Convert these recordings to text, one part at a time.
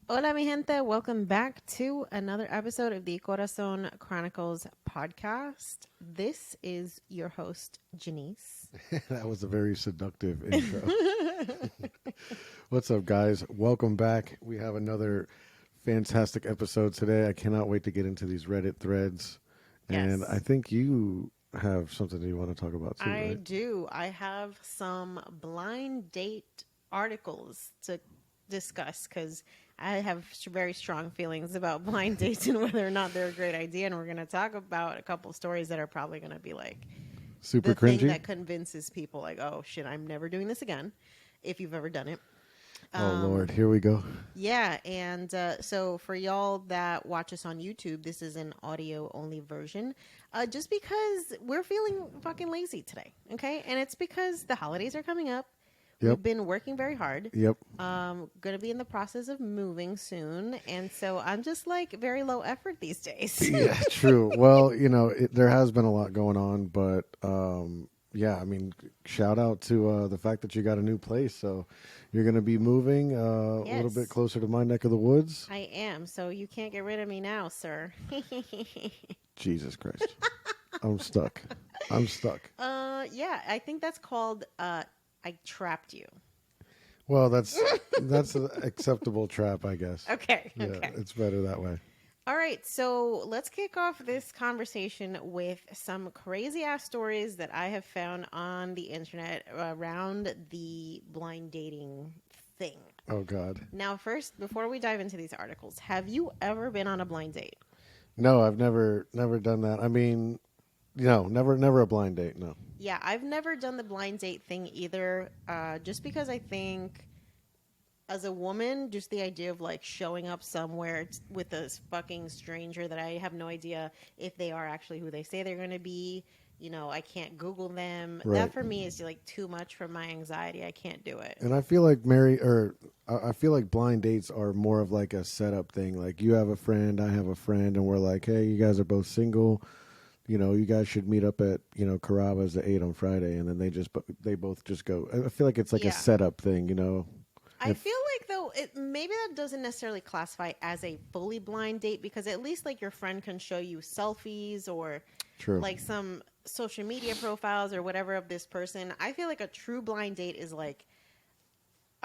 Hola, mi gente. Welcome back to another episode of the Corazon Chronicles podcast. This is your host, Janice. That was a very seductive intro. What's up, guys? Welcome back. We have another fantastic episode today. I cannot wait to get into these Reddit threads. And I Yes, think you have something that you want to talk about too, I right? do. I have some blind date articles to discuss because I have very strong feelings about blind dates and whether or not they're a great idea. And we're going to talk about a couple stories that are probably going to be like Super the thing cringy? that convinces people, like, oh shit, I'm never doing this again, if you've ever done it. Oh, Lord. Um, Here we go. yeah, and so for y'all that watch us on YouTube, this is an audio only version, just because we're feeling fucking lazy today, okay? And it's because the holidays are coming up. Yep. We've been working very hard. Yep. Gonna be in the process of moving soon, and so I'm just like very low effort these days. Yeah, true. Well, there has been a lot going on, but yeah, I mean, shout out to the fact that you got a new place. So you're going to be moving a little bit Yes, closer to my neck of the woods. I am. So you can't get rid of me now, sir. Jesus Christ. I'm stuck. I'm stuck. Yeah, I think that's called I trapped you. Well, that's an acceptable trap, I guess. Okay, Yeah, okay. it's better that way. All right, so let's kick off this conversation with some crazy ass stories that I have found on the internet around the blind dating thing. Oh God. Now, first, before we dive into these articles, have you ever been on a blind date? No, I've never done that. I mean, never a blind date. No. Yeah, I've never done the blind date thing either, just because I think as a woman, just the idea of like showing up somewhere with a fucking stranger that I have no idea if they are actually who they say they're going to be. You know, I can't Google them. Right. That for me is like too much for my anxiety. I can't do it. And I feel like I feel like blind dates are more of like a setup thing. Like you have a friend, I have a friend, and we're like, hey, you guys are both single. You guys should meet up at Carrabba's at 8 on Friday, and then they both just go. I feel like it's like a Yeah. setup thing. I feel like though maybe that doesn't necessarily classify as a fully blind date because at least like your friend can show you selfies or True. like some social media profiles or whatever of this person. I feel like a true blind date is like,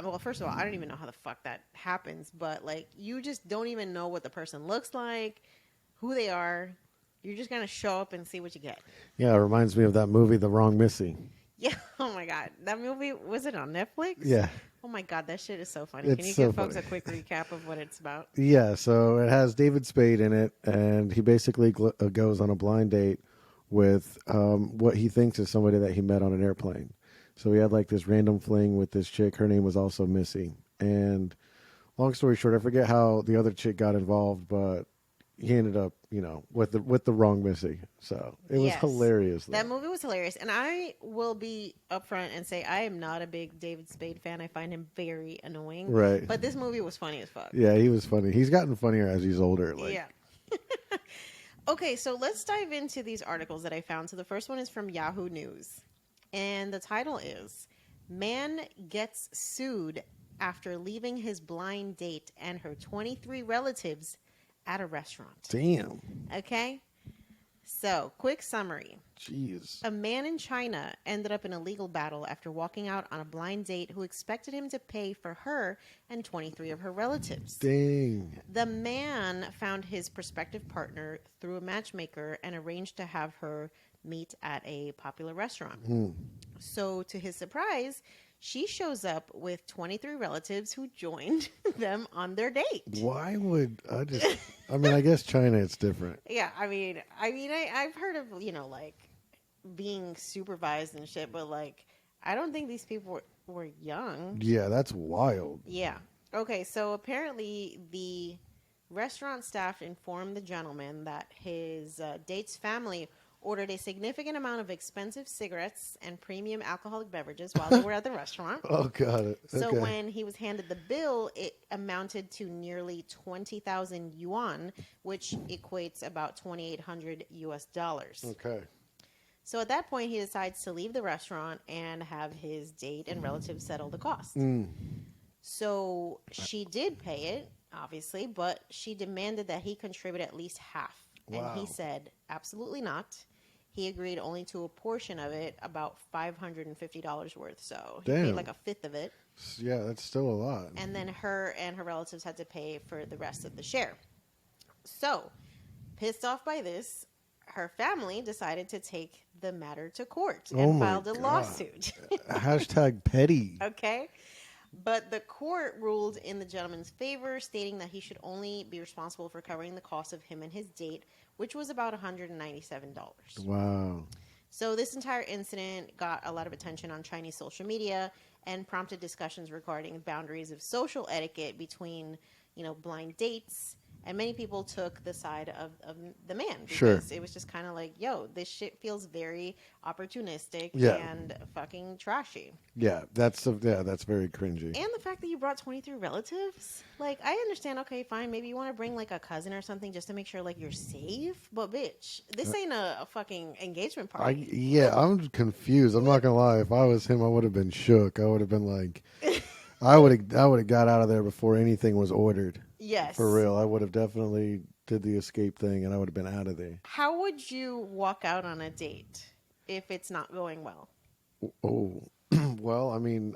well, first of all, I don't even know how the fuck that happens, but like you just don't even know what the person looks like, who they are. You're just gonna show up and see what you get. Yeah, it reminds me of that movie, The Wrong Missy. Yeah. Oh my god, that movie, was it on Netflix? Yeah. Oh my god, that shit is so funny. It's Can you so give folks funny. a quick recap of what it's about? Yeah, so it has David Spade in it, and he basically goes on a blind date with what he thinks is somebody that he met on an airplane. So he had like this random fling with this chick. Her name was also Missy. And long story short, I forget how the other chick got involved, but he ended up, with the wrong Missy. So it was Yes. hilarious. That movie was hilarious. And I will be upfront and say I am not a big David Spade fan. I find him very annoying. Right. But this movie was funny as fuck. Yeah, he was funny. He's gotten funnier as he's older. Like, Yeah. Okay, so let's dive into these articles that I found. So the first one is from Yahoo News. And the title is Man Gets Sued After Leaving His Blind Date and Her 23 Relatives at a Restaurant. damn. Okay? So, quick summary. Jeez. A man in China ended up in a legal battle after walking out on a blind date who expected him to pay for her and 23 of her relatives. Dang. The man found his prospective partner through a matchmaker and arranged to have her meet at a popular restaurant. So, to his surprise, she shows up with 23 relatives who joined them on their date. Why would I mean, I guess China, it's different. Yeah, I've heard of, like being supervised and shit, but like, I don't think these people were young. Yeah, that's wild. Yeah. Okay, so apparently the restaurant staff informed the gentleman that his date's family ordered a significant amount of expensive cigarettes and premium alcoholic beverages while they were at the restaurant. Oh, got it. So Okay. when he was handed the bill, it amounted to nearly 20,000 yuan, which equates about 2,800 US dollars. Okay. So at that point, he decides to leave the restaurant and have his date and relatives settle the cost. So she did pay it, obviously, but she demanded that he contribute at least half. And he Wow. said, absolutely not. He agreed only to a portion of it, about $550 worth. So he paid like Damn. a fifth of it. Yeah, that's still a lot. And then her and her relatives had to pay for the rest of the share. So, pissed off by this, her family decided to take the matter to court Oh and my filed a God. lawsuit. Hashtag petty. Okay? But the court ruled in the gentleman's favor, stating that he should only be responsible for covering the cost of him and his date, which was about $197. Wow. So this entire incident got a lot of attention on Chinese social media and prompted discussions regarding boundaries of social etiquette between, blind dates. And many people took the side of the man because it was just kind of like, yo, this shit feels very opportunistic and fucking trashy. Yeah, that's very cringy. And the fact that you brought 23 relatives, like, I understand, okay, fine, maybe you want to bring, like, a cousin or something just to make sure, like, you're safe, but, bitch, this ain't a fucking engagement party. I'm confused. I'm not gonna lie. If I was him, I would have been shook. I would have been like, I would have got out of there before anything was ordered. Yes. For real. I would have definitely did the escape thing, and I would have been out of there. How would you walk out on a date if it's not going well? Oh, well, I mean,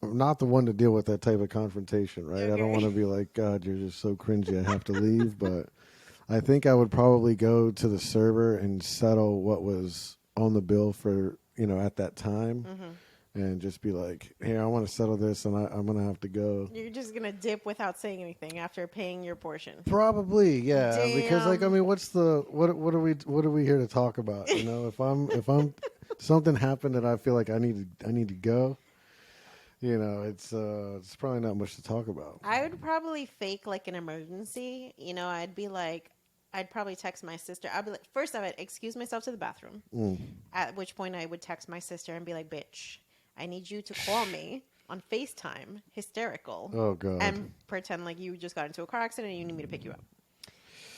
I'm not the one to deal with that type of confrontation, right? Okay. I don't want to be like, God, you're just so cringy, I have to leave. But I think I would probably go to the server and settle what was on the bill for, at that time. Mm-hmm. And just be like, here, I want to settle this, and I'm going to have to go. You're just going to dip without saying anything after paying your portion. Probably, yeah. Damn. Because, like, I mean, what are we here to talk about? If I'm something happened and I feel like I need to go, it's probably not much to talk about. I would probably fake like an emergency. I'd probably text my sister. I'd be like, first I would excuse myself to the bathroom. At which point I would text my sister and be like, bitch, I need you to call me on FaceTime, hysterical. Oh, God. And pretend like you just got into a car accident and you need me to pick you up.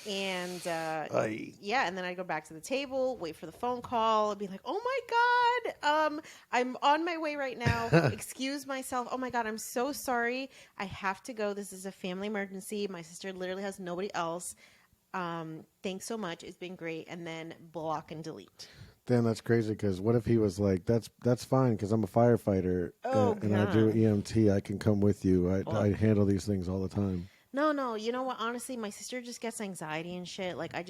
And and then I'd go back to the table, wait for the phone call, be like, "Oh my God, I'm on my way right now. Excuse myself. Oh my God, I'm so sorry. I have to go. This is a family emergency. My sister literally has nobody else. Thanks so much. It's been great." And then block and delete. Damn, that's crazy. Because what if he was like, "That's fine, because I'm a firefighter and I do EMT. I can come with you. I handle these things all the time." No. You know what? Honestly, my sister just gets anxiety and shit. Like, I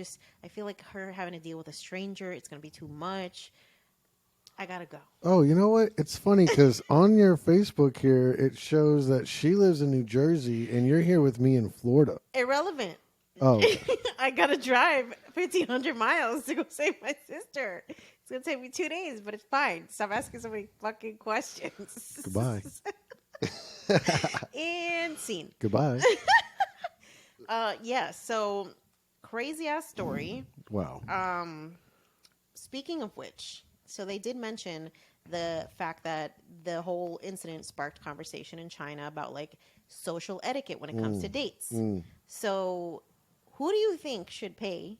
feel like her having to deal with a stranger, it's going to be too much. I got to go. Oh, you know what? It's funny because on your Facebook here, it shows that she lives in New Jersey and you're here with me in Florida. Irrelevant. Oh. I got to drive 1,500 miles to go save my sister. It's going to take me 2 days, but it's fine. Stop asking so many fucking questions. Goodbye. And scene. Goodbye. So crazy ass story. Wow. Speaking of which, so they did mention the fact that the whole incident sparked conversation in China about like social etiquette when it comes to dates. So who do you think should pay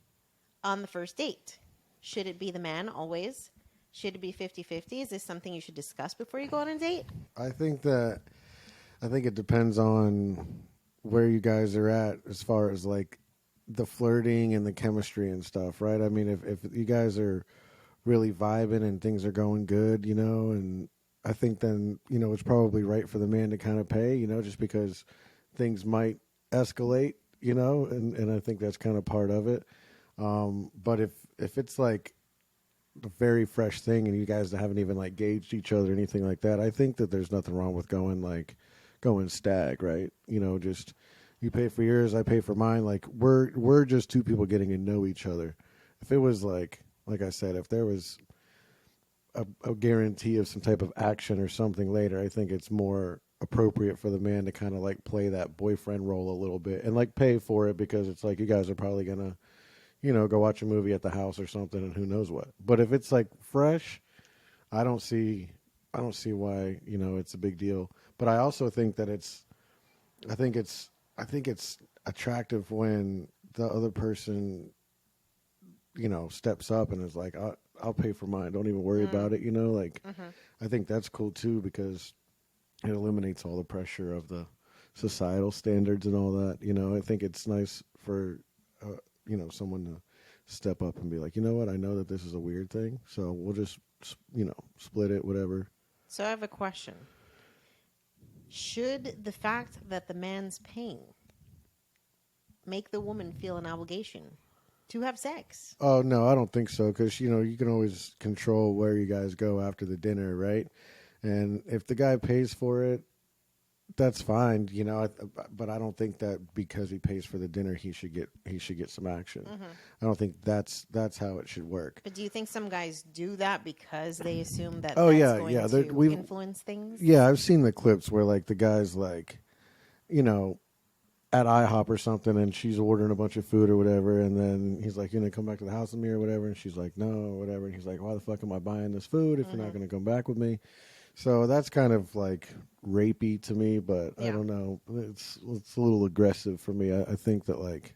on the first date? Should it be the man always? Should it be 50-50? Is this something you should discuss before you go on a date? I think it depends on where you guys are at as far as like the flirting and the chemistry and stuff, right? I mean, if you guys are really vibing and things are going good, and I think then, it's probably right for the man to kind of pay, just because things might escalate, and I think that's kind of part of it. But if it's like a very fresh thing and you guys haven't even like gauged each other or anything like that, I think that there's nothing wrong with going stag, right? Just you pay for yours, I pay for mine. Like we're just two people getting to know each other. If it was like I said, if there was a guarantee of some type of action or something later, I think it's more appropriate for the man to kind of like play that boyfriend role a little bit and like pay for it, because it's like you guys are probably gonna, go watch a movie at the house or something and who knows what. But if it's like fresh, I don't see why, it's a big deal. But I also think that I think it's attractive when the other person, steps up and is like, I'll pay for mine. Don't even worry about it. I think that's cool too, because it eliminates all the pressure of the societal standards and all that. I think it's nice for someone to step up and be like, you know what, I know that this is a weird thing, so we'll just split it, whatever. So I have a question. Should the fact that the man's paying make the woman feel an obligation to have sex? Oh no, I don't think so, because you can always control where you guys go after the dinner, right? And if the guy pays for it, that's fine, but I don't think that because he pays for the dinner, he should get some action. Mm-hmm. I don't think that's how it should work. But do you think some guys do that because they assume that Oh that's yeah, going yeah. to influence things? Yeah, I've seen the clips where like the guy's like, you know, at IHOP or something, and she's ordering a bunch of food or whatever, and then he's like, come back to the house with me or whatever, and she's like, no, or whatever, and he's like, why the fuck am I buying this food if you're not going to come back with me? So that's kind of like rapey to me, but I don't know. It's a little aggressive for me. I think that like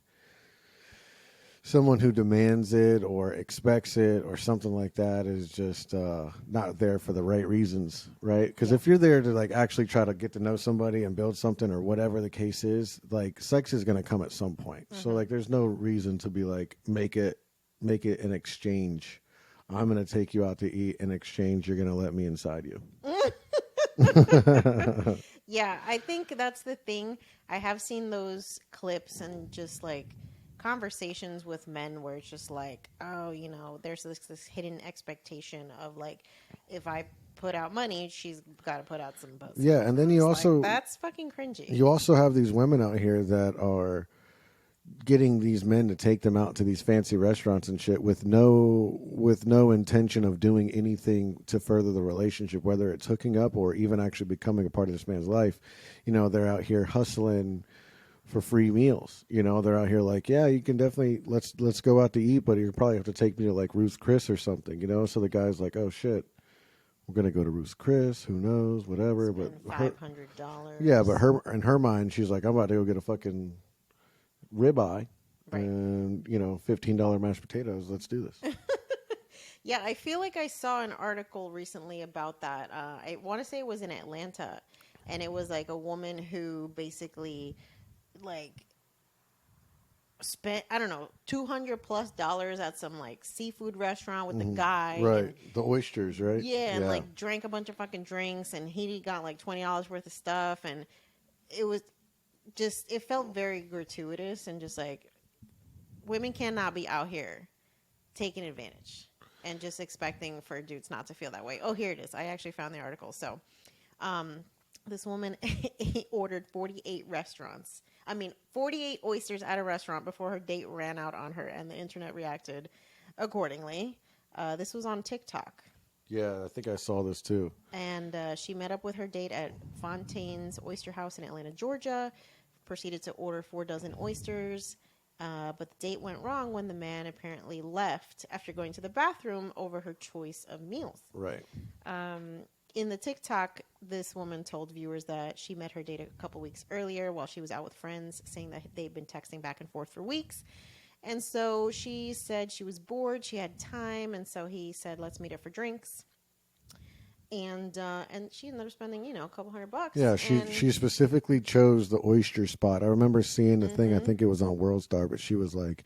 someone who demands it or expects it or something like that is just not there for the right reasons, right? Because if you're there to like actually try to get to know somebody and build something or whatever the case is, like sex is going to come at some point. So like there's no reason to be like make it an exchange. I'm going to take you out to eat. In exchange, you're going to let me inside you. Yeah, I think that's the thing. I have seen those clips and just like conversations with men where it's just like, oh, there's this hidden expectation of like, if I put out money, she's got to put out some pussy. Yeah, and then you also that's fucking cringy. You also have these women out here that are getting these men to take them out to these fancy restaurants and shit with no intention of doing anything to further the relationship, whether it's hooking up or even actually becoming a part of this man's life. They're out here hustling for free meals. They're out here like, yeah, you can definitely let's go out to eat, but you probably have to take me to like Ruth's Chris or something. So the guy's like, oh shit, we're gonna go to Ruth's Chris. Who knows? Whatever. Spend but $500. Yeah, but in her mind, she's like, I'm about to go get a fucking ribeye, right, and $15 mashed potatoes. Let's do this. Yeah, I feel like I saw an article recently about that. I want to say it was in Atlanta, and it was like a woman who basically like spent, I don't know, $200+ at some like seafood restaurant with the guy, right? And, the oysters, right? Yeah, and like drank a bunch of fucking drinks, and he got like $20 worth of stuff, and it was just, it felt very gratuitous, and just like women cannot be out here taking advantage and just expecting for dudes not to feel that way. Oh, here it is. I actually found the article. So, this woman ordered 48 oysters at a restaurant before her date ran out on her, and the internet reacted accordingly. This was on TikTok. Yeah, I think I saw this too. And she met up with her date at Fontaine's Oyster House in Atlanta, Georgia, proceeded to order 4 dozen oysters, but the date went wrong when the man apparently left after going to the bathroom over her choice of meals. Right. In the TikTok, this woman told viewers that she met her date a couple weeks earlier while she was out with friends, saying that they'd been texting back and forth for weeks. And so she said she was bored, she had time, and so he said, let's meet up for drinks. And she ended up spending, a couple $100. Yeah, she specifically chose the oyster spot. I remember seeing the thing, I think it was on WorldStar, but she was like,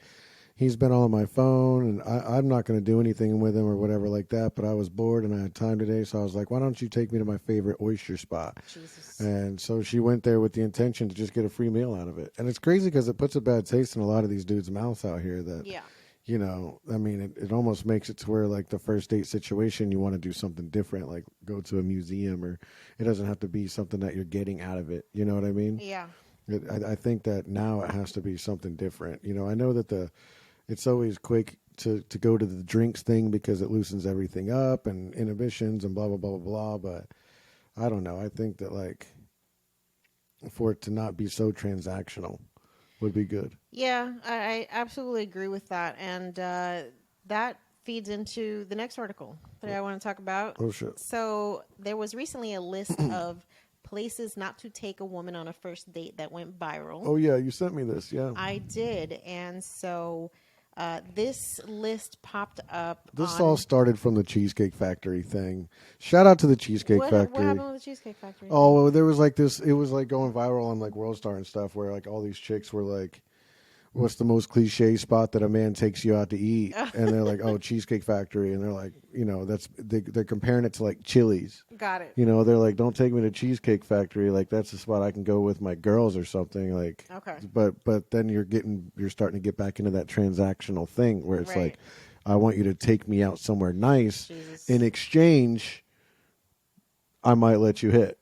he's been on my phone, and I'm not going to do anything with him or whatever like that, but I was bored and I had time today, so I was like, why don't you take me to my favorite oyster spot? Jesus. And so she went there with the intention to just get a free meal out of it. And it's crazy because it puts a bad taste in a lot of these dudes' mouths out here that, it almost makes it to where, like, the first date situation, you want to do something different, like go to a museum, or it doesn't have to be something that you're getting out of it. You know what I mean? Yeah. I think that now it has to be something different. I know that it's always quick to go to the drinks thing because it loosens everything up and inhibitions and blah, blah, blah, blah, blah. But I don't know. I think that, like, for it to not be so transactional would be good. Yeah, I absolutely agree with that. And that feeds into the next article that I want to talk about. Oh, shit. So there was recently a list of places not to take a woman on a first date that went viral. Oh, yeah. You sent me this. Yeah. I did. And so This list popped up This all on started from the Cheesecake Factory thing. Shout out to the Cheesecake what Factory. happened with the Cheesecake Factory thing? Oh, there was like this. It was like going viral on like World Star and stuff, where like all these chicks were like, "What's the most cliche spot that a man takes you out to eat?" And they're like, "Oh, Cheesecake Factory," and they're like, they're comparing it to like Chili's. Got it. They're like, "Don't take me to Cheesecake Factory. Like that's the spot I can go with my girls or something." Like, Okay. but then you're starting to get back into that transactional thing where it's Right. like, I want you to take me out somewhere nice. Jesus. In exchange, I might let you hit.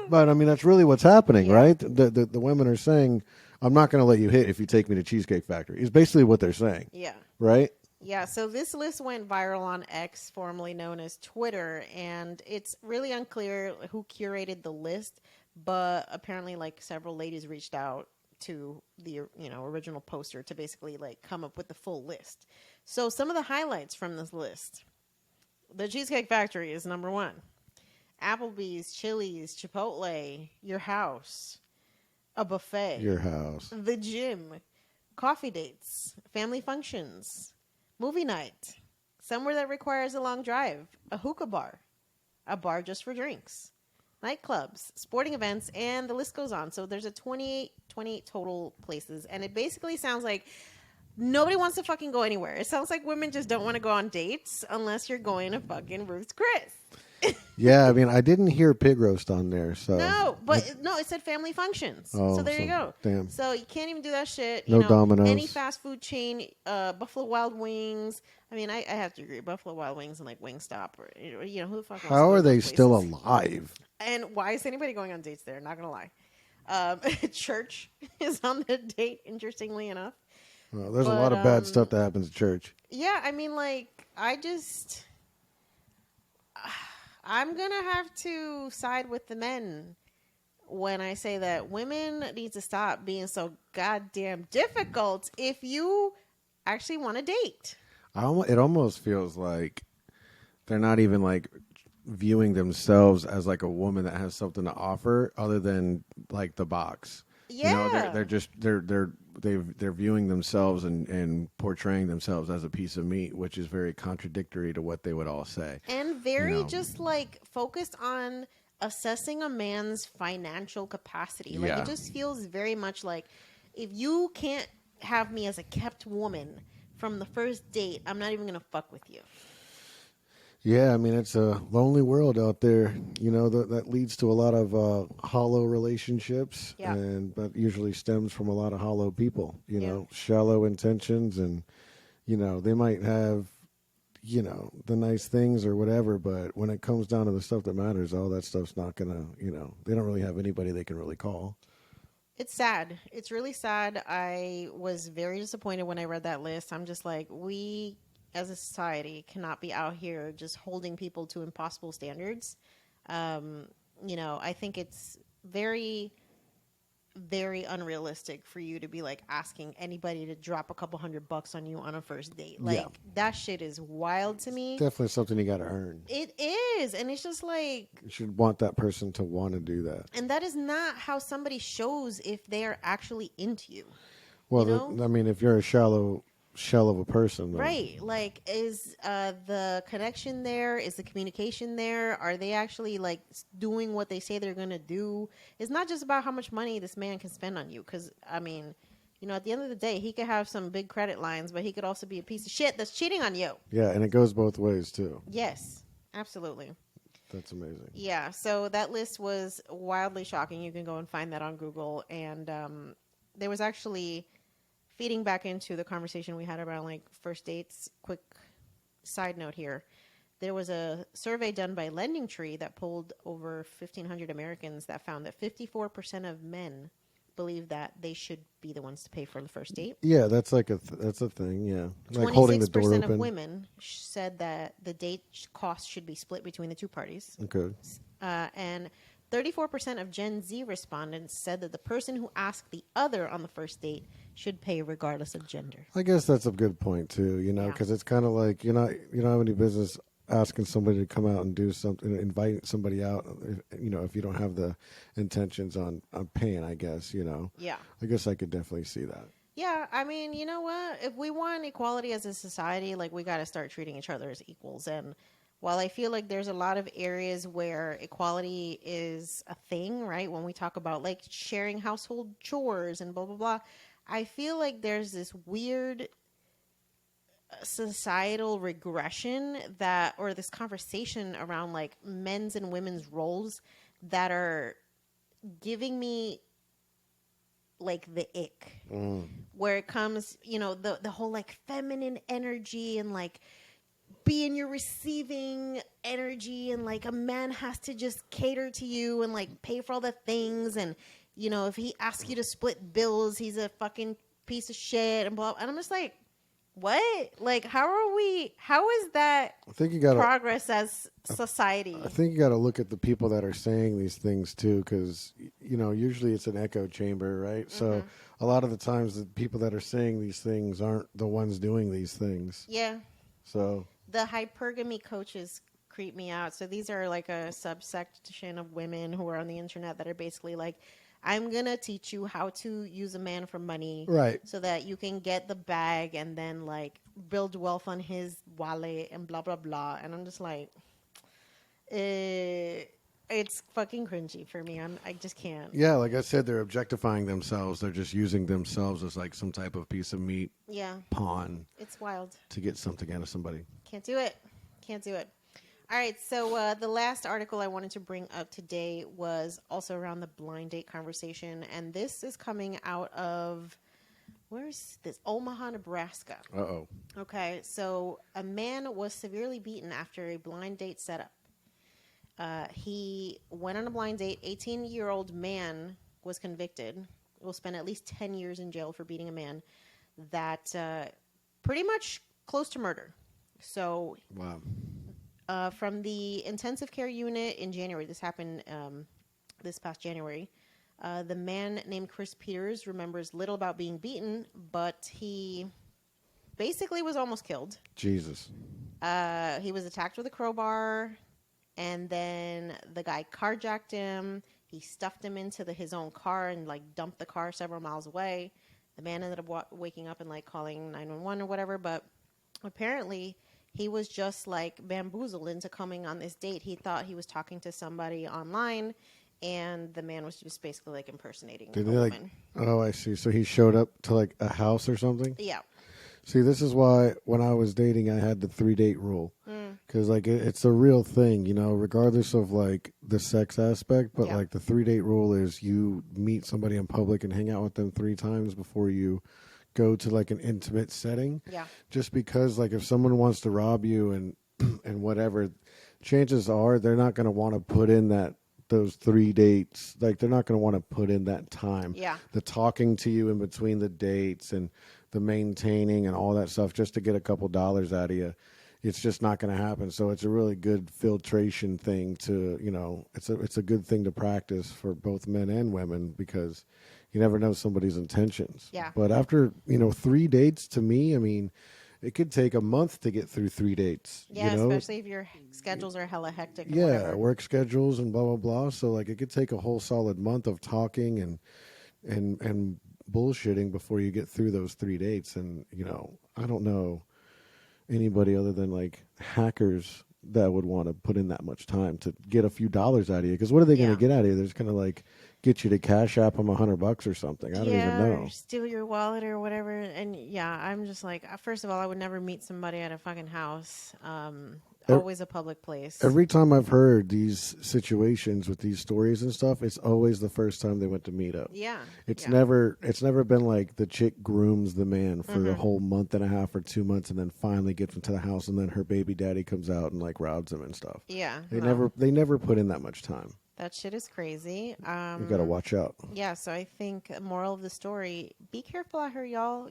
But I mean, that's really what's happening, Yeah. right? The women are saying, "I'm not going to let you hit if you take me to Cheesecake Factory." Is basically what they're saying, Yeah. right? Yeah, so this list went viral on X, formerly known as Twitter, and it's really unclear who curated the list, but apparently like several ladies reached out to the original poster to basically like come up with the full list. So some of the highlights from this list. The Cheesecake Factory is number 1. Applebee's, Chili's, Chipotle, your house, a buffet, Your house. the gym, coffee dates, family functions, movie night, somewhere that requires a long drive, a hookah bar, a bar just for drinks, nightclubs, sporting events, and the list goes on. So there's a 28 total places, and it basically sounds like nobody wants to fucking go anywhere. It sounds like women just don't want to go on dates unless you're going to fucking Ruth's Chris. Yeah, I mean, I didn't hear pig roast on there, so No, but it said family functions. Oh, so there you go. damn. So you can't even do that shit. No Domino's. Any fast food chain, Buffalo Wild Wings. I mean, I have to agree. Buffalo Wild Wings and like Wingstop, or who the fuck? Wants to How go are to they those still places? alive? And why is anybody going on dates there? Not gonna lie. Church is on the date. Interestingly enough. Well, there's a But, lot of bad stuff that happens at church. Yeah, I mean, like I'm gonna have to side with the men when I say that women need to stop being so goddamn difficult if you actually want to date. It almost feels like they're not even like viewing themselves as like a woman that has something to offer other than like the box. Yeah. They're viewing themselves and portraying themselves as a piece of meat, which is very contradictory to what they would all say. And very just like focused on assessing a man's financial capacity. Like Yeah. it just feels very much like if you can't have me as a kept woman from the first date, I'm not even gonna fuck with you. Yeah, I mean, it's a lonely world out there. That leads to a lot of hollow relationships, Yeah. and that usually stems from a lot of hollow people. Yeah. Shallow intentions, and they might have the nice things or whatever, but when it comes down to the stuff that matters, all that stuff's not gonna. They don't really have anybody they can really call. It's sad. It's really sad. I was very disappointed when I read that list. I'm just like, we as a society cannot be out here just holding people to impossible standards. I think it's very, very unrealistic for you to be like asking anybody to drop a couple $100 on you on a first date. Like that shit is wild to me. Definitely something you got to earn. It is. And it's just like, you should want that person to want to do that. And that is not how somebody shows if they are actually into you. Well, I mean, if you're a shallow shell of a person, then. Right? Like, is the connection there? Is the communication there? Are they actually like doing what they say they're gonna do? It's not just about how much money this man can spend on you, because I mean, at the end of the day, he could have some big credit lines, but he could also be a piece of shit that's cheating on you. Yeah, and it goes both ways too. Yes, absolutely. That's amazing. Yeah, so that list was wildly shocking. You can go and find that on Google, and there was actually, feeding back into the conversation we had about like first dates, quick side note here. There was a survey done by Lending Tree that polled over 1,500 Americans that found that 54% of men believe that they should be the ones to pay for the first date. Yeah, that's like that's a thing. Yeah, like holding the door open. 26% of women said that the date cost should be split between the two parties. Okay. And 34% of Gen Z respondents said that the person who asked the other on the first date should pay regardless of gender. I guess that's a good point too, because it's kind of like you don't have any business asking somebody to come out and do something, invite somebody out, if you don't have the intentions on paying, I guess, Yeah. I guess I could definitely see that. Yeah, I mean, you know what? If we want equality as a society, like we got to start treating each other as equals. And while I feel like there's a lot of areas where equality is a thing, right? When we talk about like sharing household chores and blah blah blah, I feel like there's this weird societal regression that or this conversation around like men's and women's roles that are giving me like the ick where it comes, the whole like feminine energy and like being your receiving energy and like a man has to just cater to you and like pay for all the things and if he asks you to split bills he's a fucking piece of shit and blah, and I'm just like, what? Like how is that I think you got to. progress as society? I think you got to look at the people that are saying these things too, because usually it's an echo chamber, right? So a lot of the times the people that are saying these things aren't the ones doing these things. Yeah. So The hypergamy coaches creep me out. So these are like a subsection of women who are on the internet that are basically like, I'm going to teach you how to use a man for money. right. So that you can get the bag and then like build wealth on his wallet and blah, blah, blah. And I'm just like, it's fucking cringy for me. I just can't. Yeah, like I said, they're objectifying themselves. They're just using themselves as like some type of piece of meat Yeah. pawn It's wild. to get something out of somebody. Can't do it. Can't do it. All right. So the last article I wanted to bring up today was also around the blind date conversation. And this is coming out of, where's this? Omaha, Nebraska. Uh-oh. Okay. So a man was severely beaten after a blind date setup. He went on a blind date. 18-year-old man was convicted. Will spend at least 10 years in jail for beating a man that pretty much close to murder. So, Wow. From the intensive care unit in January, this happened this past January, the man named Chris Peters remembers little about being beaten, but he basically was almost killed. Jesus. He was attacked with a crowbar, and then the guy carjacked him. He stuffed him into his own car and like dumped the car several miles away. The man ended up waking up and like calling 911 or whatever, but apparently he was just like bamboozled into coming on this date. He thought he was talking to somebody online, and the man was just basically like impersonating a woman. Oh, I see. So he showed up to like a house or something? Yeah. See, this is why when I was dating, I had the 3-date rule. Because like it's a real thing, regardless of like the sex aspect. But like the 3-date rule is you meet somebody in public and hang out with them 3 times before you go to like an intimate setting. Yeah. Just because like if someone wants to rob you and and whatever, chances are they're not going to want to put in those 3 dates. Like they're not going to want to put in that time. Yeah. The talking to you in between the dates and the maintaining and all that stuff just to get a couple dollars out of you. It's just not going to happen. So it's a really good filtration thing to, it's a good thing to practice for both men and women because you never know somebody's intentions. Yeah. But after, 3 dates to me, I mean, it could take a month to get through 3 dates. Yeah, especially if your schedules are hella hectic. Yeah, whatever. work schedules and blah, blah, blah. So like it could take a whole solid month of talking and bullshitting before you get through those 3 dates. And, I don't know anybody other than like hackers that would want to put in that much time to get a few dollars out of you. Because what are they going to get out of you? They're just going to like get you to cash app them $100 or something. I don't even know. Or steal your wallet or whatever. And I'm just like, first of all, I would never meet somebody at a fucking house. Always a public place. Every time I've heard these situations with these stories and stuff, it's always the first time they went to meet up. Yeah. It's never been like the chick grooms the man for a whole month and a half or 2 months and then finally gets him to the house and then her baby daddy comes out and like robs him and stuff. Yeah. They never put in that much time. That shit is crazy. You got to watch out. Yeah, so I think moral of the story, be careful out here, y'all.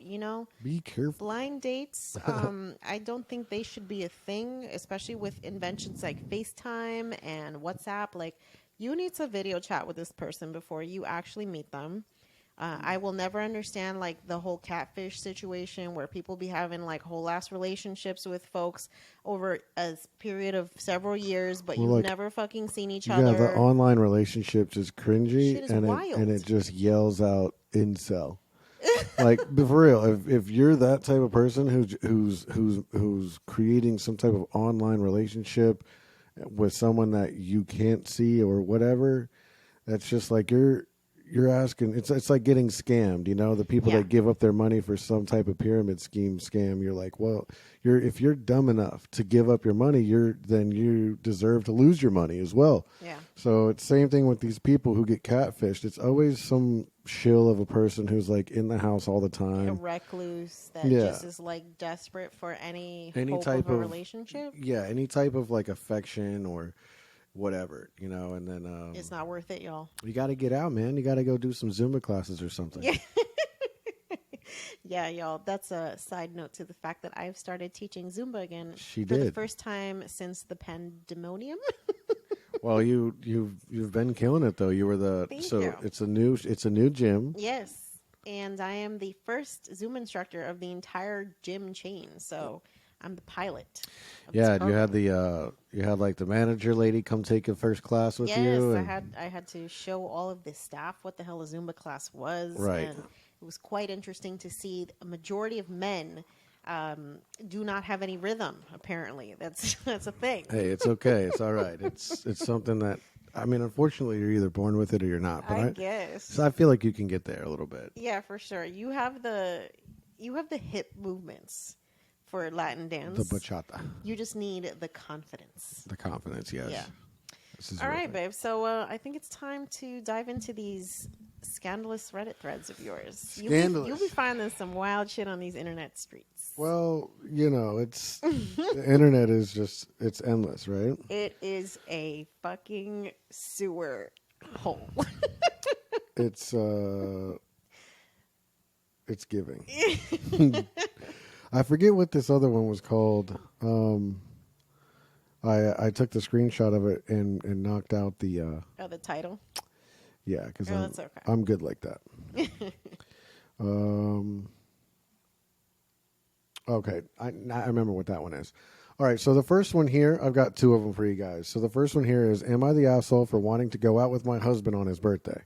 Be careful. Blind dates, I don't think they should be a thing, especially with inventions like FaceTime and WhatsApp. Like, you need to video chat with this person before you actually meet them. I will never understand like the whole catfish situation where people be having like whole ass relationships with folks over a period of several years, but you've never fucking seen each other. Yeah, the online relationship is cringy Shit is and wild. it just yells out incel. Like, but for real, if you're that type of person who's creating some type of online relationship with someone that you can't see or whatever, that's just like you're asking. It's like getting scammed. You know, the people Yeah. that give up their money for some type of pyramid scheme scam. You're like, well, if you're dumb enough to give up your money, then you deserve to lose your money as well. Yeah. So it's same thing with these people who get catfished. It's always some shill of a person who's like in the house all the A time. recluse that Yeah. just is like desperate for any hope Type of a of relationship. Yeah, any type of like affection or whatever, you know. And then It's not worth it, y'all. you got to get out, man. You got to go do some Zumba classes or something. Yeah. Yeah, y'all. That's a side note to the fact that I've started teaching Zumba again She for the did. first time since the pandemonium. Well, you've been killing it though. You were the Thank you. it's a new gym. Yes. And I am the first Zumba instructor of the entire gym chain. So I'm the pilot. Of this Yeah, you program. had you had like the manager lady come take a first class with Yes, you. I had to show all of the staff what the hell a Zumba class was. Right. And it was quite interesting to see a majority of men do not have any rhythm. Apparently, that's a thing. Hey, it's okay. It's all right. It's something that, I mean, unfortunately, you're either born with it or you're not. But I guess. so I feel like you can get there a little bit. Yeah, for sure. You have the hip movements for Latin dance. The bachata, You just need the confidence. the confidence. Yes. Yeah. This is All real right, thing. babe. So I think it's time to dive into these scandalous Reddit threads of yours. Scandalous. You'll be finding some wild shit on these internet streets. Well, you know, it's the internet is just it's endless, right? It is a fucking sewer hole. It's giving. I forget what this other one was called. I took the screenshot of it and knocked out the Oh, the title. yeah, because Oh, that's okay. I'm good like that. Okay, I remember what that one is. All right, so the first one here, I've got two of them for you guys. So the first one here is, am I the asshole for wanting to go out with my husband on his birthday?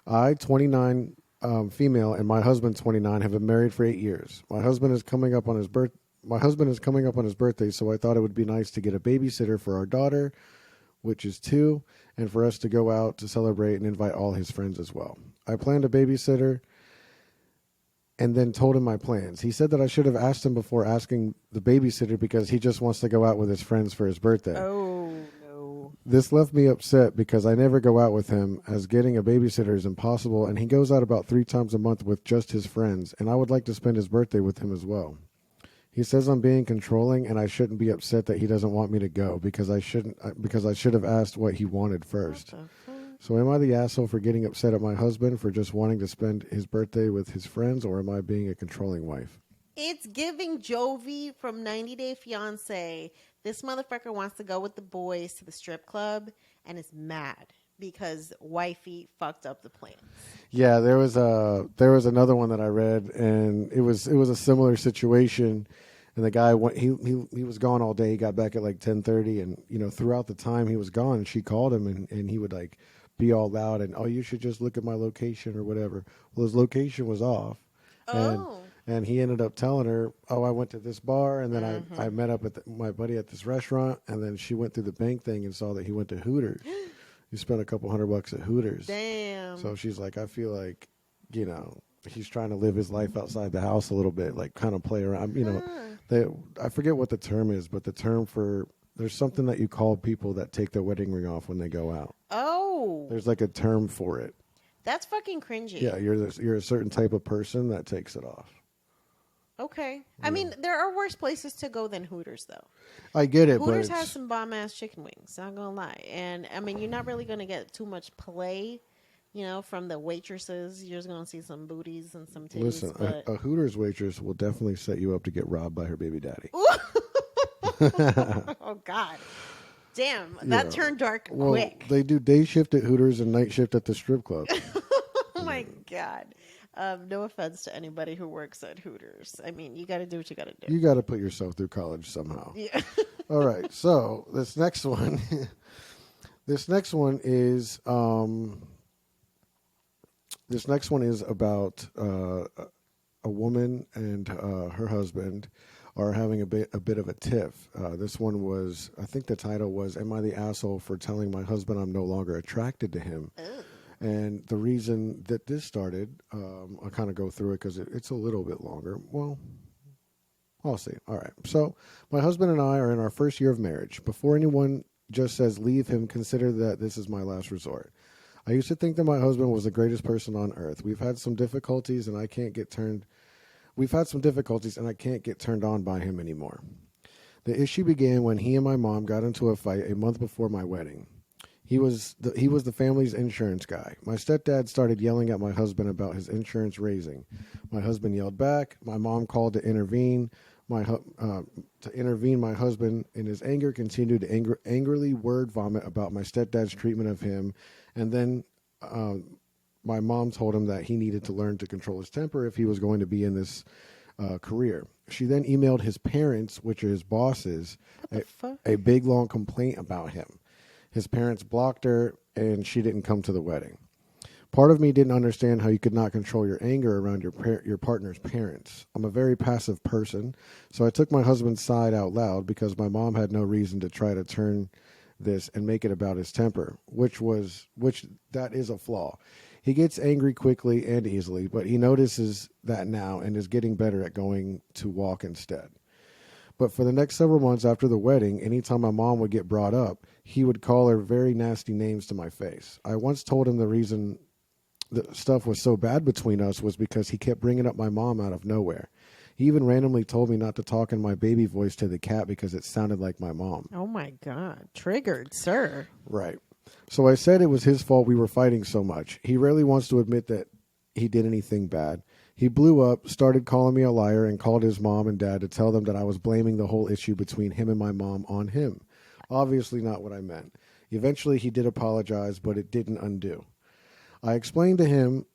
I, 29, female, and my husband, 29, have been married for 8 years. My husband is coming up on his birthday, so I thought it would be nice to get a babysitter for our daughter, which is 2, and for us to go out to celebrate and invite all his friends as well. I planned a babysitter and then told him my plans. He said that I should have asked him before asking the babysitter because he just wants to go out with his friends for his birthday. Oh, no. This left me upset because I never go out with him, as getting a babysitter is impossible, and he goes out about 3 times a month with just his friends, and I would like to spend his birthday with him as well. He says I'm being controlling, and I shouldn't be upset that he doesn't want me to go because I should have asked what he wanted first. What the fuck? So am I the asshole for getting upset at my husband for just wanting to spend his birthday with his friends, or am I being a controlling wife? It's giving Jovi from 90 Day Fiance. This motherfucker wants to go with the boys to the strip club and is mad because wifey fucked up the plans. Yeah, there was another one that I read, and it was a similar situation. And the guy went, he was gone all day. He got back at like 10:30, and you know, throughout the time he was gone, she called him, and he would like be all loud and, oh, you should just look at my location or whatever. Well, his location was off. Oh. And he ended up telling her, oh, I went to this bar, and then I met up with my buddy at this restaurant, and then she went through the bank thing and saw that he went to Hooters. He spent a couple $100 at Hooters. Damn. So she's like, I feel like, you know, he's trying to live his life outside the house a little bit, like kind of play around. You know, I forget what the term is, but the term for, there's something that you call people that take their wedding ring off when they go out. Oh. There's like a term for it. That's fucking cringy. Yeah, you're a certain type of person that takes it off. Okay. I mean, there are worse places to go than Hooters, though. I get it, Hooters but has some bomb-ass chicken wings, not gonna lie. And, I mean, you're not really gonna get too much play, you know, from the waitresses. You're just gonna see some booties and some titties. listen, but... a Hooters waitress will definitely set you up to get robbed by her baby daddy. Oh, God. Damn, that turned dark Well, quick. they do day shift at Hooters and night shift at the strip club. Oh, my God. No offense to anybody who works at Hooters. I mean, you got to do what you got to do. You got to put yourself through college somehow. Yeah. All right. So this next one, This next one is about a woman and her husband are having a bit of a tiff. This one was, I think the title was, "Am I the asshole for telling my husband I'm no longer attracted to him?" Ugh. And the reason that this started, I'll kind of go through it because it's a little bit longer. Well, I'll see. All right. So my husband and I are in our first year of marriage. Before anyone just says leave him, consider that this is my last resort. I used to think that my husband was the greatest person on earth. We've had some difficulties and I can't get turned on by him anymore. The issue began when he and my mom got into a fight a month before my wedding. He was the family's insurance guy. My stepdad started yelling at my husband about his insurance raising. My husband yelled back. My mom called to intervene. My husband, in his anger, continued to angrily word vomit about my stepdad's treatment of him, and then my mom told him that he needed to learn to control his temper if he was going to be in this career. She then emailed his parents, which are his bosses, a big long complaint about him. His parents blocked her, and she didn't come to the wedding. Part of me didn't understand how you could not control your anger around your partner's parents. I'm a very passive person, so I took my husband's side out loud because my mom had no reason to try to turn this and make it about his temper, which that is a flaw. He gets angry quickly and easily, but he notices that now and is getting better at going to walk instead. But for the next several months after the wedding, anytime my mom would get brought up, he would call her very nasty names to my face. I once told him the reason the stuff was so bad between us was because he kept bringing up my mom out of nowhere. He even randomly told me not to talk in my baby voice to the cat because it sounded like my mom. Oh my God. Triggered, sir. Right. So I said it was his fault we were fighting so much. He rarely wants to admit that he did anything bad. He blew up, started calling me a liar, and called his mom and dad to tell them that I was blaming the whole issue between him and my mom on him. Obviously not what I meant. Eventually he did apologize, but it didn't undo. I explained to him,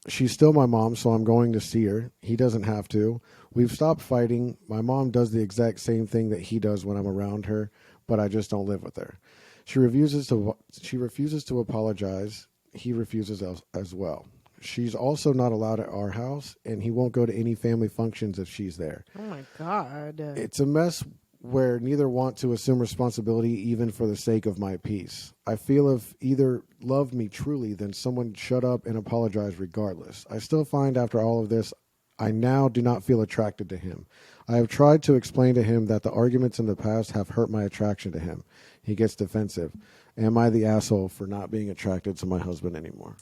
she's still my mom, so I'm going to see her. He doesn't have to. We've stopped fighting. My mom does the exact same thing that he does when I'm around her, but I just don't live with her. She refuses to apologize. He refuses as well. She's also not allowed at our house, and he won't go to any family functions if she's there. Oh my God. It's a mess where neither want to assume responsibility even for the sake of my peace. I feel if either loved me truly, then someone shut up and apologize regardless. I still find after all of this, I now do not feel attracted to him. I have tried to explain to him that the arguments in the past have hurt my attraction to him. He gets defensive. Am I the asshole for not being attracted to my husband anymore?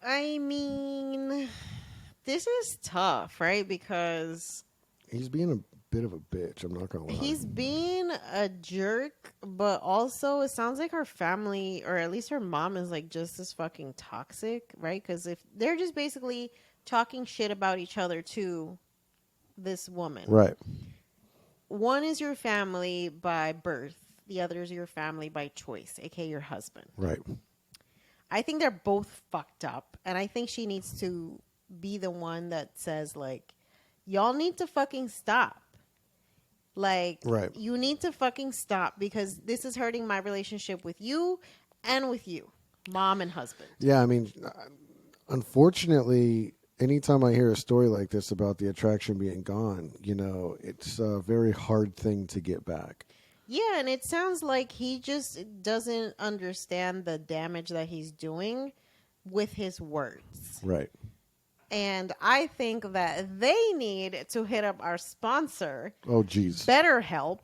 I mean, this is tough, right? Because he's being a bit of a bitch. I'm not going to lie. He's being a jerk, but also it sounds like her family, or at least her mom, is like just as fucking toxic, right? Because if they're just basically talking shit about each other to this woman. Right. One is your family by birth. The other is your family by choice, aka your husband. Right. I think they're both fucked up. And I think she needs to be the one that says, like, y'all need to fucking stop. Like, right. You need to fucking stop because this is hurting my relationship with you and with you, mom and husband. Yeah, I mean, unfortunately, anytime I hear a story like this about the attraction being gone, you know, it's a very hard thing to get back. Yeah, and it sounds like he just doesn't understand the damage that he's doing with his words. Right. And I think that they need to hit up our sponsor. Oh, geez. BetterHelp,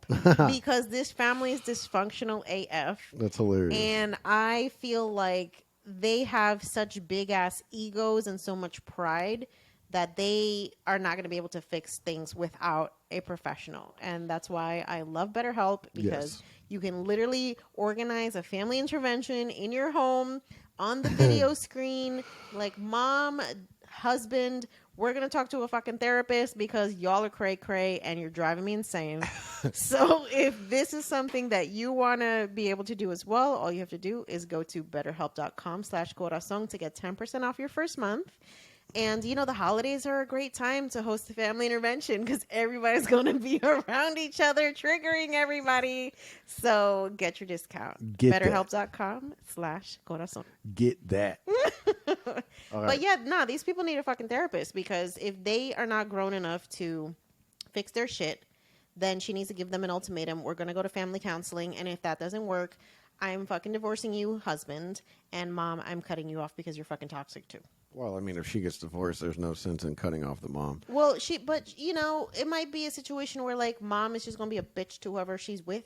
because this family is dysfunctional AF. That's hilarious. And I feel like they have such big-ass egos and so much pride that they are not going to be able to fix things without a professional. And that's why I love BetterHelp, because you can literally organize a family intervention in your home on the video screen. Like, mom, husband, we're going to talk to a fucking therapist because y'all are cray-cray and you're driving me insane. So if this is something that you want to be able to do as well, all you have to do is go to betterhelp.com/corazon to get 10% off your first month. And, the holidays are a great time to host a family intervention because everybody's going to be around each other, triggering everybody. So get your discount. Get that. BetterHelp.com/corazon. Get that. All But right. yeah, no, these people need a fucking therapist because if they are not grown enough to fix their shit, then she needs to give them an ultimatum. We're going to go to family counseling. And if that doesn't work, I'm fucking divorcing you, husband. And mom, I'm cutting you off because you're fucking toxic too. Well, I mean, if she gets divorced, there's no sense in cutting off the mom. Well, but it might be a situation where like mom is just going to be a bitch to whoever she's with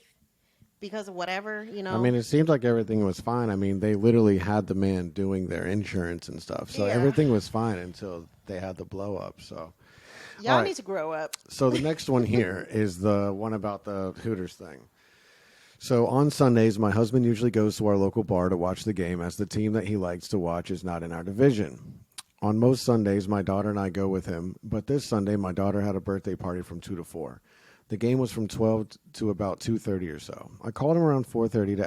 because of whatever. I mean, it seemed like everything was fine. I mean, they literally had the man doing their insurance and stuff. So Yeah. everything was fine until they had the blow up. So Y'all All right. need to grow up. So the next one here is the one about the Hooters thing. So on Sundays, my husband usually goes to our local bar to watch the game as the team that he likes to watch is not in our division. On most Sundays, my daughter and I go with him, but this Sunday, my daughter had a birthday party from 2 to 4. The game was from 12 to about 2:30 or so. I called him around 4:30 to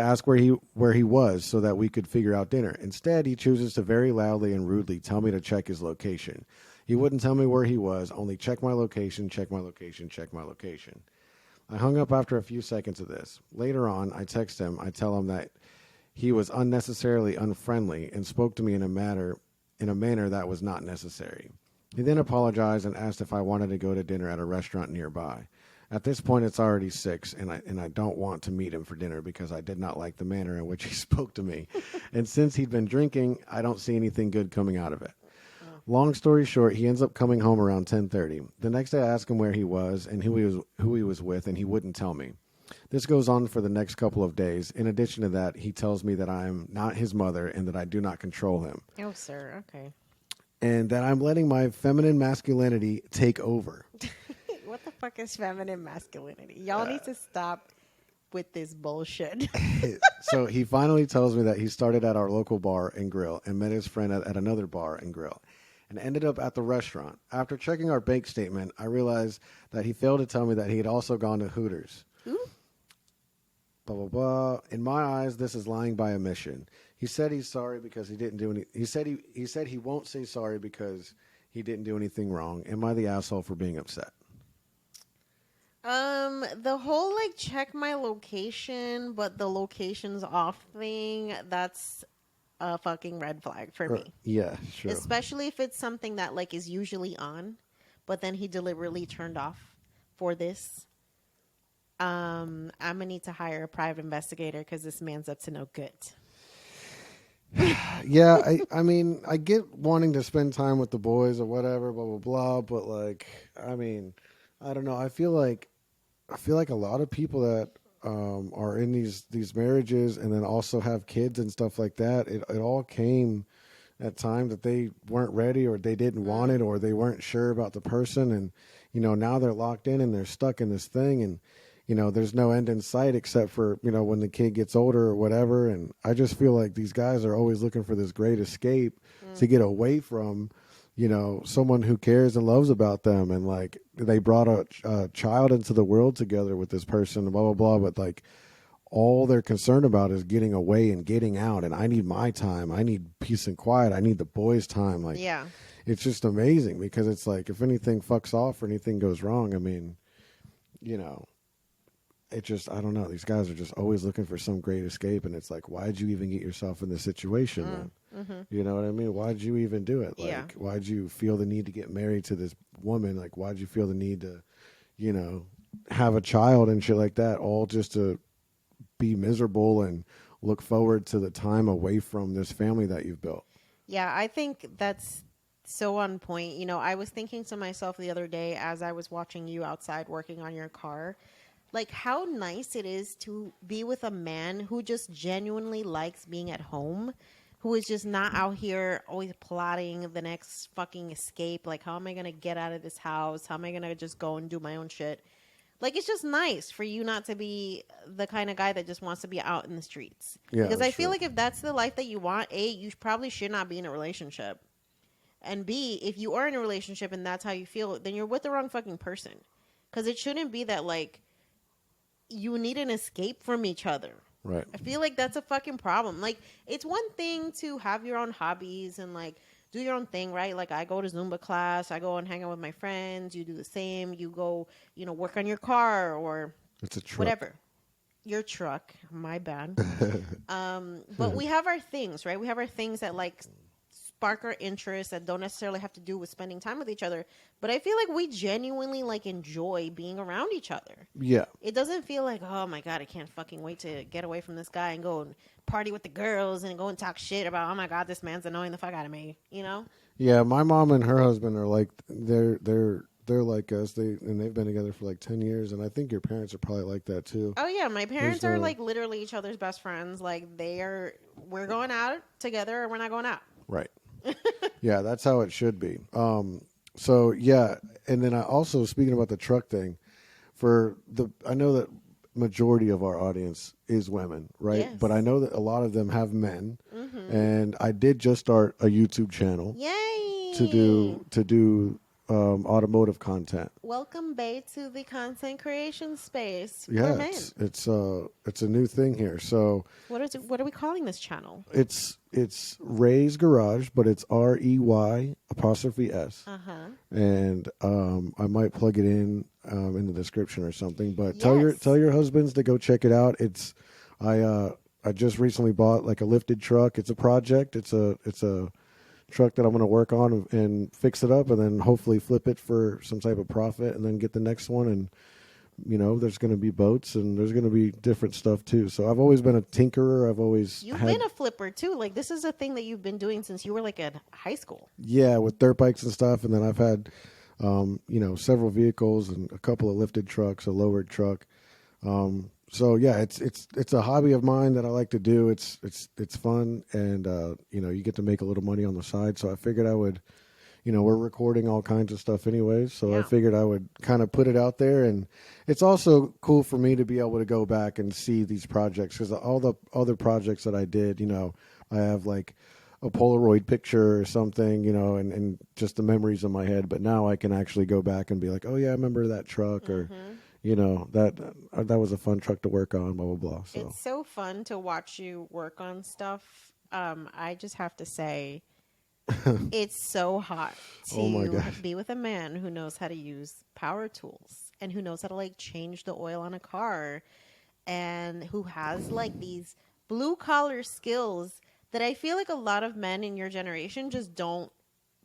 ask where he was so that we could figure out dinner. Instead, he chooses to very loudly and rudely tell me to check his location. He wouldn't tell me where he was, only check my location, check my location, check my location. I hung up after a few seconds of this. Later on, I text him. I tell him that he was unnecessarily unfriendly and spoke to me in a manner that was not necessary. He then apologized and asked if I wanted to go to dinner at a restaurant nearby. At this point, it's already 6, and I don't want to meet him for dinner because I did not like the manner in which he spoke to me. And since he'd been drinking, I don't see anything good coming out of it. Long story short, he ends up coming home around 10:30. The next day, I asked him where he was and who he was with, and he wouldn't tell me. This goes on for the next couple of days. In addition to that, he tells me that I am not his mother and that I do not control him. Oh, sir. Okay. And that I'm letting my feminine masculinity take over. What the fuck is feminine masculinity? Y'all need to stop with this bullshit. So he finally tells me that he started at our local bar and grill and met his friend at another bar and grill and ended up at the restaurant. After checking our bank statement, I realized that he failed to tell me that he had also gone to Hooters. Who? Blah, blah, blah. In my eyes, this is lying by omission. He said he's sorry because he didn't do any. He said he won't say sorry because he didn't do anything wrong. Am I the asshole for being upset? The whole like check my location, but the location's off thing, that's a fucking red flag for me. Yeah, sure. Especially if it's something that like is usually on, but then he deliberately turned off for this. I'm gonna need to hire a private investigator because this man's up to no good. Yeah, I mean, I get wanting to spend time with the boys or whatever, blah blah blah, but like, I mean, I don't know. I feel like a lot of people that are in these marriages and then also have kids and stuff like that. It all came at times that they weren't ready or they didn't want it or they weren't sure about the person, and now they're locked in and they're stuck in this thing, and there's no end in sight except for when the kid gets older or whatever. And I just feel like these guys are always looking for this great escape to get away from someone who cares and loves about them. And like they brought a child into the world together with this person, blah, blah, blah. But like all they're concerned about is getting away and getting out. And I need my time. I need peace and quiet. I need the boys' time. Like, Yeah. It's just amazing because it's like, if anything fucks off or anything goes wrong, I mean, it just, I don't know. These guys are just always looking for some great escape. And it's like, why'd you even get yourself in this situation then? Mm-hmm. You know what I mean? Why'd you even do it? Like, Yeah. why'd you feel the need to get married to this woman? Like, why'd you feel the need to, have a child and shit like that, all just to be miserable and look forward to the time away from this family that you've built? Yeah, I think that's so on point. I was thinking to myself the other day as I was watching you outside working on your car, like how nice it is to be with a man who just genuinely likes being at home, who is just not out here always plotting the next fucking escape. Like, how am I going to get out of this house? How am I going to just go and do my own shit? Like, it's just nice for you not to be the kind of guy that just wants to be out in the streets. Yeah, because I that's feel true. like if that's the life that you want, A, you probably should not be in a relationship. And B, if you are in a relationship and that's how you feel, then you're with the wrong fucking person. Because it shouldn't be that, like, you need an escape from each other. Right. I feel like that's a fucking problem. Like, it's one thing to have your own hobbies and like do your own thing, right? Like, I go to Zumba class, I go and hang out with my friends. You do the same. You go, work on your car or It's a truck. whatever. Your truck, my bad. But we have our things, right? We have our things that like spark our interests that don't necessarily have to do with spending time with each other. But I feel like we genuinely like enjoy being around each other. Yeah. It doesn't feel like, oh my God, I can't fucking wait to get away from this guy and go and party with the girls and go and talk shit about, oh my God, this man's annoying the fuck out of me, Yeah, my mom and her husband are like they're like us. They've been together for like 10 years, and I think your parents are probably like that too. Oh yeah, my parents are like literally each other's best friends. Like we're going out together or we're not going out. Right. Yeah, that's how it should be. So yeah, and then I also, speaking about the truck thing, I know that majority of our audience is women, right? Yes. But I know that a lot of them have men, Mm-hmm. and I did just start a YouTube channel Yay! to do automotive content. Welcome, Bay, to the content creation space Yeah, for men. it's a new thing here. So What are we calling this channel? it's Ray's Garage, but it's REY apostrophe S. Uh-huh. And I might plug it in the description or something. But Yes. tell your husbands to go check it out. I just recently bought like a lifted truck. It's a project. It's a truck that I'm going to work on and fix it up, and then hopefully flip it for some type of profit, and then get the next one. And there's going to be boats, and there's going to be different stuff too. So I've always been a tinkerer. You've been a flipper too. Like, this is a thing that you've been doing since you were like at high school. Yeah, with dirt bikes and stuff. And then I've had several vehicles and a couple of lifted trucks, a lowered truck. So yeah, it's a hobby of mine that I like to do. It's fun, and you get to make a little money on the side. So I figured I would, we're recording all kinds of stuff anyways. So Yeah. I figured I would kind of put it out there, and it's also cool for me to be able to go back and see these projects, because all the other projects that I did, I have like a Polaroid picture or something, and just the memories in my head. But now I can actually go back and be like, oh yeah, I remember that truck, or that was a fun truck to work on, blah, blah, blah. So It's so fun to watch you work on stuff. I just have to say, it's so hot Oh my to gosh. be with a man who knows how to use power tools and who knows how to like change the oil on a car and who has like these blue collar skills that I feel like a lot of men in your generation just don't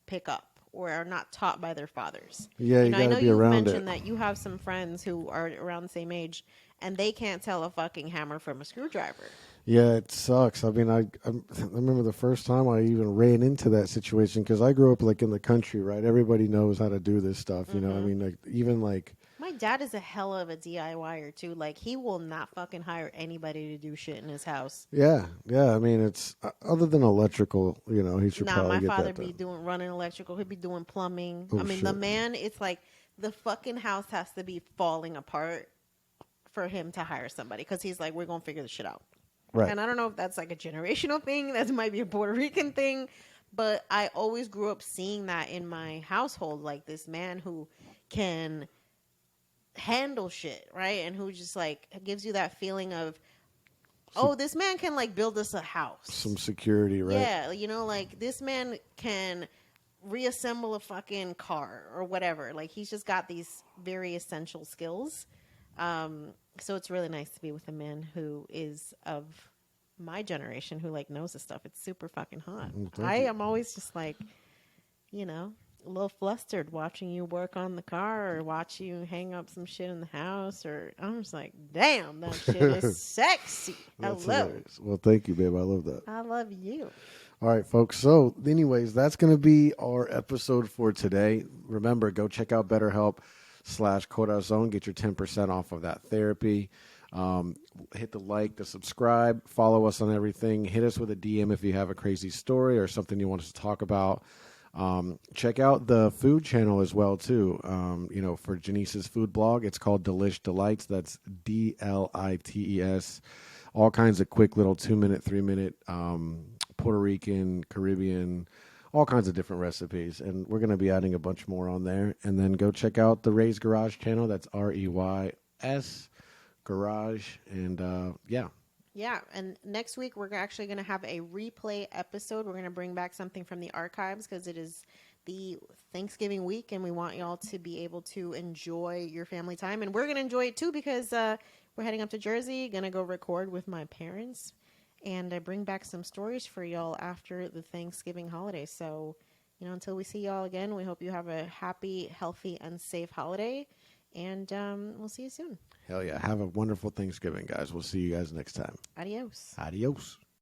pick up or are not taught by their fathers. Yeah, you I know gotta be you've around mentioned it. that you have some friends who are around the same age and they can't tell a fucking hammer from a screwdriver. Yeah, it sucks. I mean, I remember the first time I even ran into that situation, because I grew up like in the country, right? Everybody knows how to do this stuff, I mean, like even like. My dad is a hell of a DIYer too. Like, he will not fucking hire anybody to do shit in his house. Yeah. I mean, it's other than electrical, he should Nah, probably my get father that be done. running electrical. He'd be doing plumbing. Oh, I mean, shit. the man, it's like the fucking house has to be falling apart for him to hire somebody because he's like, we're gonna figure this shit out. Right. And I don't know if that's like a generational thing. That might be a Puerto Rican thing. But I always grew up seeing that in my household. Like, this man who can handle shit, right? And who just like gives you that feeling of, oh, this man can like build us a house. Some security, right? Yeah, like this man can reassemble a fucking car or whatever. Like, he's just got these very essential skills. So it's really nice to be with a man who is of my generation, who like knows this stuff. It's super fucking hot. I am always just like, a little flustered watching you work on the car or watch you hang up some shit in the house, or I'm just like, damn, that shit is sexy. That's Hello. hilarious. Well, thank you, babe. I love that. I love you. All right, folks. So, anyways, that's going to be our episode for today. Remember, go check out BetterHelp/Corazon. Get your 10% off of that therapy. Hit the like, the subscribe, follow us on everything. Hit us with a DM if you have a crazy story or something you want us to talk about. Check out the food channel as well, too. For Janice's food blog, it's called Delish Delights. That's DLITES. All kinds of quick little 2-minute, 3-minute, Puerto Rican, Caribbean, all kinds of different recipes. And we're going to be adding a bunch more on there. And then go check out the Ray's Garage channel. That's REYS Garage. And yeah, Yeah, and next week we're actually going to have a replay episode. We're going to bring back something from the archives because it is the Thanksgiving week, and we want y'all to be able to enjoy your family time. And we're going to enjoy it too because we're heading up to Jersey, going to go record with my parents, and bring back some stories for y'all after the Thanksgiving holiday. So, until we see y'all again, we hope you have a happy, healthy, and safe holiday. And we'll see you soon. Hell yeah. Have a wonderful Thanksgiving, guys. We'll see you guys next time. Adios. Adios.